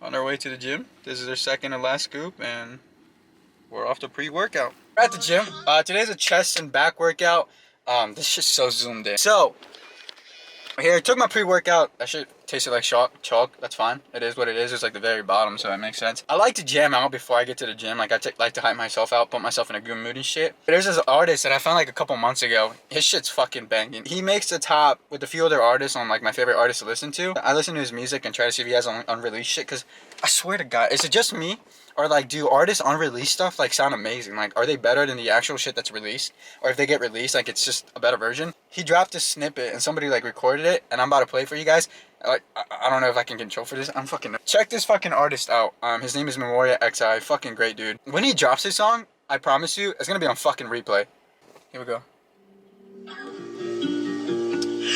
On our way to the gym. This is our second and last scoop, and we're off to pre-workout. We're at the gym. Today's a chest and back workout. This shit's so zoomed in. So, here, I took my pre-workout. That shit tasted like chalk. That's fine. It is what it is. It's like the very bottom, so that makes sense. I like to jam out before I get to the gym. Like, like to hype myself out, put myself in a good mood and shit. But there's this artist that I found like a couple months ago. His shit's fucking banging. He makes the top with a few other artists on like my favorite artists to listen to. I listen to his music and try to see if he has unreleased shit, because I swear to God, is it just me? Or like, do artists unreleased stuff like sound amazing? Like, are they better than the actual shit that's released? Or if they get released, like it's just a better version? He dropped a snippet and somebody like recorded it, and I'm about to play for you guys. Like, I don't know if I can control for this. I'm fucking... Check this fucking artist out. His name is Memoria XI. Fucking great dude. When he drops his song, I promise you, it's gonna be on fucking replay. Here we go.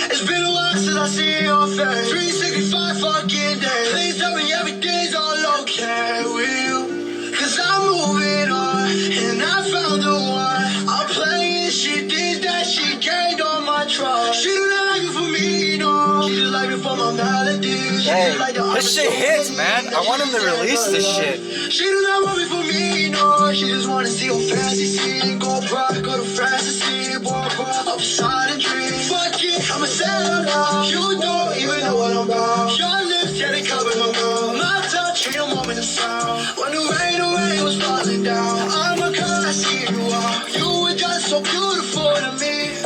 It's been a while since I see your face. 365 fucking days. Please tell me everything's all okay with you. Cause I'm moving on, and I found the one. I'm playing shit, things that she gained on my trust. She do not like it for me, no. She just like it for my melodies. Hey, like this shit hits, man. I want him to release this shit. She do not want me for me, no. She just wanna see your fancy scene. Go private, go to fantasy. Walk upside a dream. Fuck it, I'm a sailor now. You don't even know what I'm about. Your lips, yeah, they cover my mouth. My touch, ain't no moment of sound. When the rain was falling down. I'm a girl, I see you are. You were just so beautiful to me.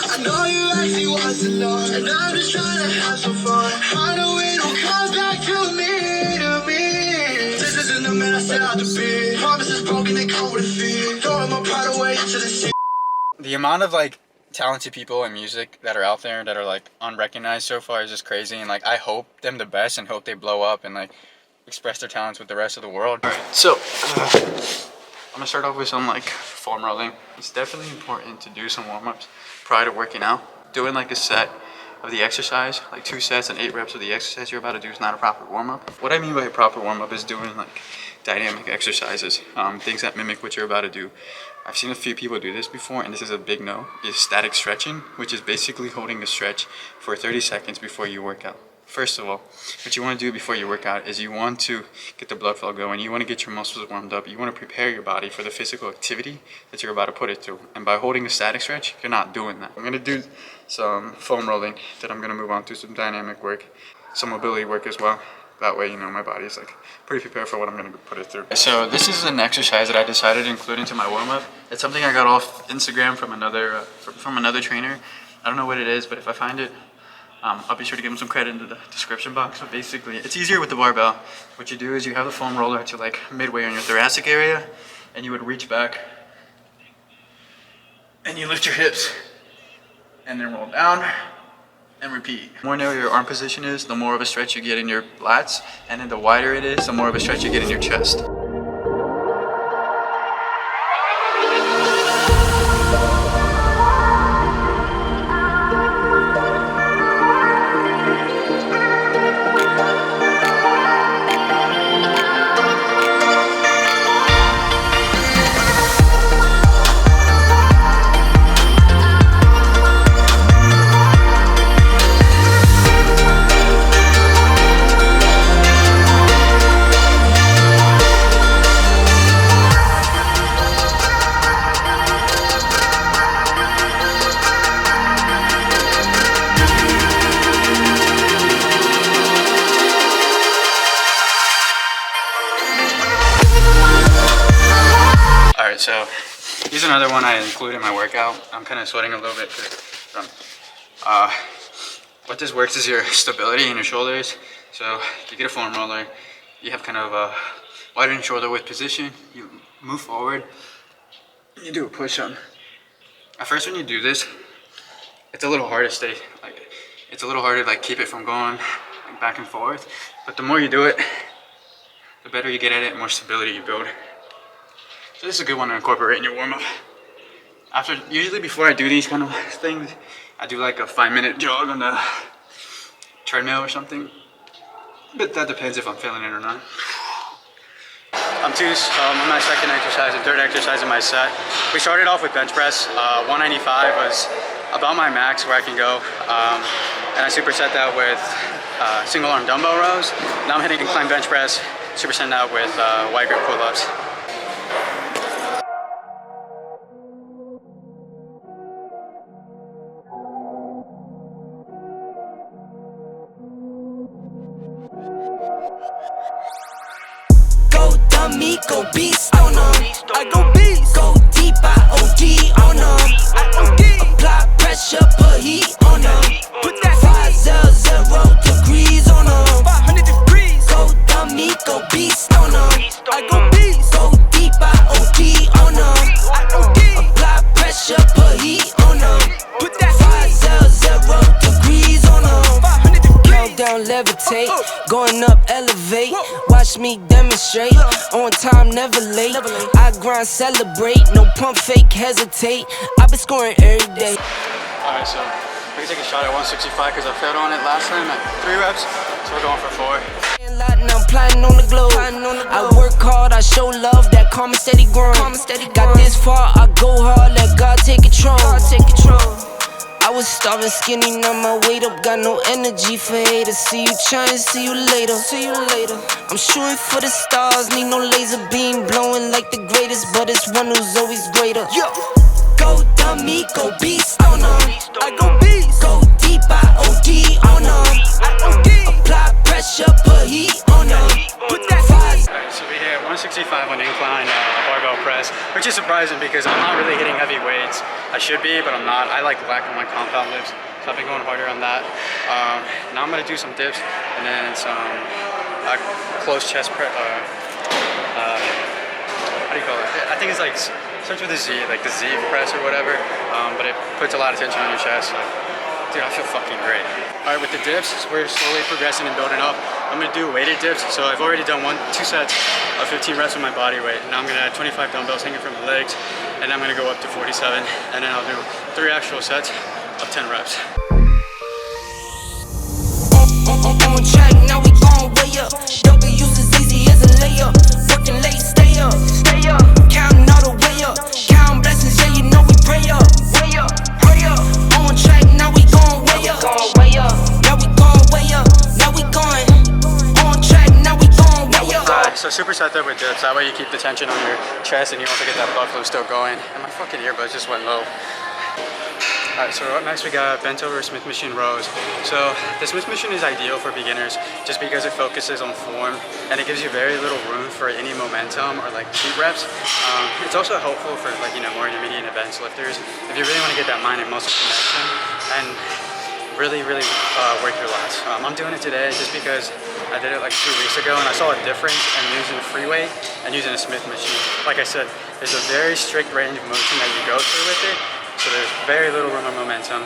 I know you actually want to love, and I'm just trying to have some fun. I know it'll come back to me. This isn't the man I set out to be. Promises broken, they come with a fee. Throwing my pride away into the sea. The amount of like talented people in music that are out there that are like unrecognized so far is just crazy, and like I hope them the best and hope they blow up and like express their talents with the rest of the world. Alright, so I'm gonna start off with some like foam rolling. It's definitely important to do some warm-ups prior to working out. Doing like a set of the exercise, like 2 sets and 8 reps of the exercise you're about to do is not a proper warm-up. What I mean by a proper warm-up is doing like dynamic exercises, things that mimic what you're about to do. I've seen a few people do this before, and this is a big no, is static stretching, which is basically holding a stretch for 30 seconds before you work out. First of all, what you want to do before you work out is you want to get the blood flow going. You want to get your muscles warmed up. You want to prepare your body for the physical activity that you're about to put it through. And by holding a static stretch, you're not doing that. I'm going to do some foam rolling, then I'm going to move on to some dynamic work, some mobility work as well. That way, you know, my body's like pretty prepared for what I'm going to put it through. So this is an exercise that I decided to include into my warm-up. It's something I got off Instagram from another trainer. I don't know what it is, but if I find it, I'll be sure to give them some credit in the description box. But basically, it's easier with the barbell. What you do is you have the foam roller to like midway on your thoracic area, and you would reach back, and you lift your hips, and then roll down, and repeat. The more narrow your arm position is, the more of a stretch you get in your lats, and then the wider it is, the more of a stretch you get in your chest. So here's another one I include in my workout. I'm kind of sweating a little bit because what this works is your stability in your shoulders. So you get a foam roller, you have kind of a widened shoulder width position, you move forward, you do a push-up. At first when you do this, it's a little hard to stay, like it's a little harder to like keep it from going like, back and forth. But the more you do it, the better you get at it, more stability you build. So this is a good one to incorporate in your warm-up. Usually before I do these kind of things, I do like a 5-minute jog on the treadmill or something. But that depends if I'm feeling it or not. I'm on my second exercise and third exercise in my set. We started off with bench press. 195 was about my max where I can go. And I superset that with single arm dumbbell rows. Now I'm hitting incline bench press, superset out with wide grip pull-ups. Go dummy, go beast on them. I go beast. Go deep, I OD on them. I OD. Apply pressure, put heat on them. Put that 500 degrees on them. 500 degrees. Go dummy, go beast on them. I go beast. Go deep, I OD on them. I OD. Apply pressure, put heat on them. Put that 500 degrees on them. 500 degrees. Countdown, levitate. Going up, elevate. Watch me demonstrate. On time, never late. I grind, celebrate. No pump, fake, hesitate. I been scoring every day. Alright, so we can take a shot at 165 because I failed on it last time at 3 reps. So we're going for 4. I'm plotting on the globe. I work hard, I show love, that karma steady growing. Got this far, I go hard, let God take control. I was starving skinny, now my weight up, got no energy for haters. See you trying, see you later. I'm shooting for the stars, need no laser beam, blowing like the greatest, but it's one who's always greater. Go dummy, go beast on them. I go beast. Go deep, I OD on them. I OD. Apply pressure, put heat on them. Put that 5. Alright, so we hit 165 on incline barbell press, which is surprising because I'm not really hitting heavy weights. I should be, but I'm not. I like lacking my compound lifts, so I've been going harder on that. Now I'm gonna do some dips and then some closed chest press. How do you call it? I think it's like starts with a Z, like the Z press or whatever. But it puts a lot of tension on your chest. So, dude, I feel fucking great. All right, with the dips, we're slowly progressing and building up. I'm gonna do weighted dips. So I've already done 2 sets of 15 reps with my body weight. Now I'm gonna add 25 dumbbells hanging from my legs, and I'm gonna go up to 47, and then I'll do 3 actual sets of 10 reps. On track, now we gon' way up. W's as easy as a layup. Working late, stay up. Counting all the way up. Count blessings, yeah, you know we pray up. Pray up. On track, now we gon' way up. Now we gon' way up. Now we going. On track, now we gon' way up. Alright, so superset that with dips. That way you keep the tension on your chest and you also get that blood flow still going. And my fucking earbuds just went low. Alright, so up next we got bent over Smith machine rows. So the Smith machine is ideal for beginners just because it focuses on form and it gives you very little room for any momentum or like cheat reps. It's also helpful for like, you know, more intermediate advanced lifters if you really want to get that mind and muscle connection and really work your lats. I'm doing it today just because I did it like 2 weeks ago and I saw a difference in using free weight and using a Smith machine. Like I said, there's a very strict range of motion that you go through with it. So there's very little room of momentum,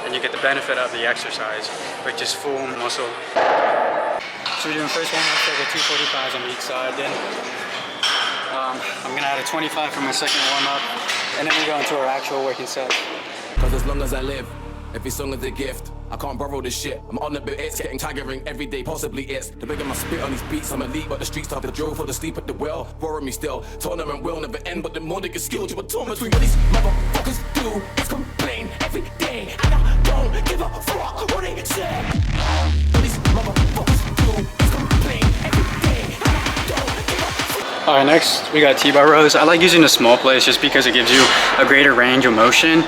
and you get the benefit of the exercise, which is full muscle. So we're doing first warm-up set with 245s on each side. Then I'm gonna add a 25 for my second warm-up, and then we go into our actual working set. Cause as long as I live, every song is a gift. I can't borrow this shit. I'm on the bit, it's getting tiring every day, possibly it's the bigger my spit on these beats. I'm elite, but the streets have the drill for the sleep at the well. Borrow me still, tournament will never end, but the more they get skilled, you will torment me. What these motherfuckers do is complain every day, and I don't give a fuck what they say. What these motherfuckers do is complain every day, and I don't give a fuck. Alright, next we got T-bar rows. I like using the small plates just because it gives you a greater range of motion.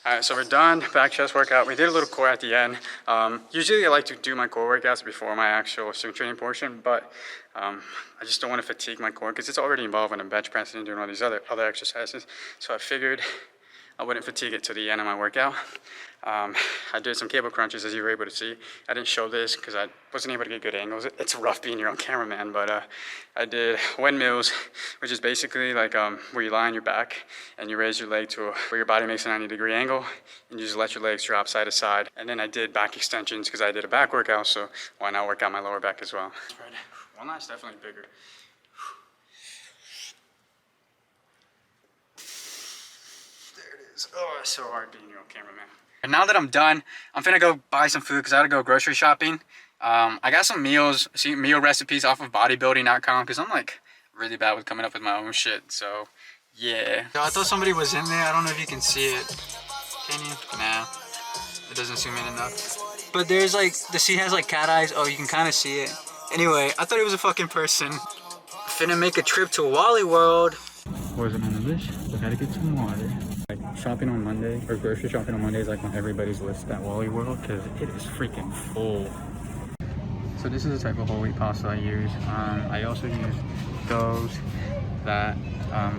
Alright, so we're done. Back chest workout. We did a little core at the end. Usually I like to do my core workouts before my actual strength training portion, but I just don't want to fatigue my core because it's already involved when I'm bench pressing and doing all these other exercises. So I figured I wouldn't fatigue it to the end of my workout. I did some cable crunches, as you were able to see. I didn't show this because I wasn't able to get good angles. It's rough being your own cameraman, but I did windmills, which is basically like where you lie on your back and you raise your leg to where your body makes a 90-degree angle, and you just let your legs drop side to side. And then I did back extensions because I did a back workout, so why not work out my lower back as well? Right. One line's definitely bigger. It's so hard being your own cameraman. And now that I'm done, I'm finna go buy some food because I gotta go grocery shopping. I got some meal recipes off of bodybuilding.com because I'm like really bad with coming up with my own shit. So yeah. Yo, I thought somebody was in there. I don't know if you can see it. Can you? Nah. It doesn't zoom in enough. But there's like, the seat has like cat eyes. Oh, you can kind of see it. Anyway, I thought it was a fucking person. Finna make a trip to Wally World. What is it on the list? We gotta get some water. Like shopping on Monday, or grocery shopping on Monday is like on everybody's list at Wally World because it is freaking full. So this is the type of whole wheat pasta I use. I also use those that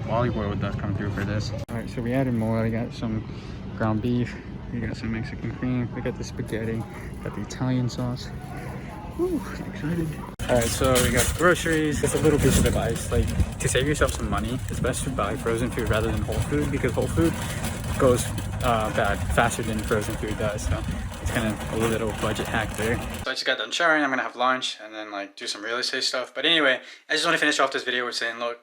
Wally World does come through for this. All right, so we added more. I got some ground beef. We got some Mexican cream. We got the spaghetti. Got the Italian sauce. Woo, excited. All right, so we got groceries. Just a little piece of advice, like to save yourself some money, it's best to buy frozen food rather than whole food because whole food goes bad faster than frozen food does. So it's kind of a little budget hack there. So I just got done showering. I'm gonna have lunch and then like do some real estate stuff. But anyway, I just want to finish off this video with saying, look,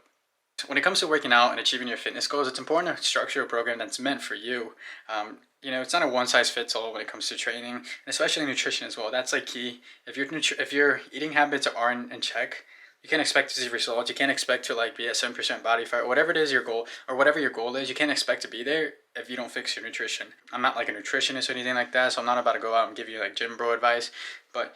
when it comes to working out and achieving your fitness goals, it's important to structure a program that's meant for you. You know, it's not a one-size-fits-all when it comes to training, and especially nutrition as well. That's like key. If your eating habits aren't in check, you can't expect to see results. You can't expect to like be at 7% body fat, whatever it is your goal, or whatever your goal is. You can't expect to be there if you don't fix your nutrition. I'm not like a nutritionist or anything like that, so I'm not about to go out and give you like gym bro advice. But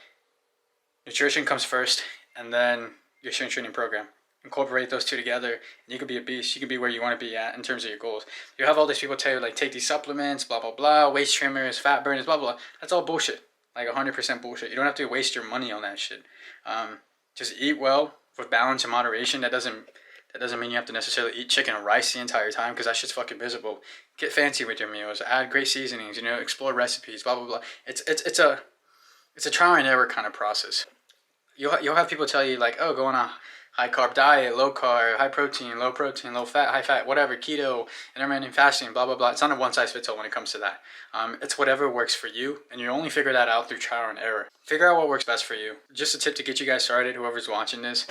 nutrition comes first, and then your strength training program. Incorporate those two together and you could be a beast. You can be where you want to be at in terms of your goals. You have all these people tell you like take these supplements, blah blah blah, waist trimmers, fat burners, blah blah. That's all bullshit. Like 100% bullshit. You don't have to waste your money on that shit. Just eat well with balance and moderation. That doesn't mean you have to necessarily eat chicken and rice the entire time because that shit's fucking miserable. Get fancy with your meals. Add great seasonings. You know, explore recipes. Blah blah blah. It's a trial and error kind of process. You'll have people tell you like, oh, go on a high carb diet, low carb, high protein, low fat, high fat, whatever, keto, intermittent fasting, blah, blah, blah. It's not a one size fits all when it comes to that. It's whatever works for you, and you only figure that out through trial and error. Figure out what works best for you. Just a tip to get you guys started, whoever's watching this,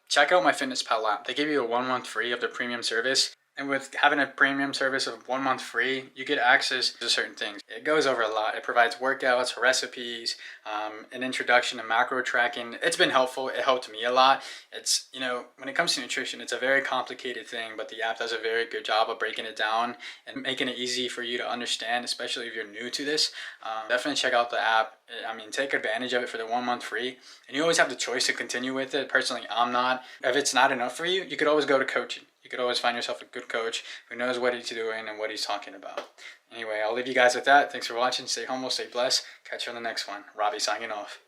check out my FitnessPal app. They give you a 1 month free of their premium service. And with having a premium service of 1 month free, you get access to certain things. It goes over a lot. It provides workouts, recipes, an introduction to macro tracking. It's been helpful. It helped me a lot. It's, you know, when it comes to nutrition, it's a very complicated thing, but the app does a very good job of breaking it down and making it easy for you to understand, especially if you're new to this. Definitely check out the app. I mean, take advantage of it for the 1 month free. And you always have the choice to continue with it. Personally, I'm not. If it's not enough for you, you could always go to coaching. You could always find yourself a good coach who knows what he's doing and what he's talking about. Anyway, I'll leave you guys with that. Thanks for watching. Stay humble, stay blessed. Catch you on the next one. Robbie signing off.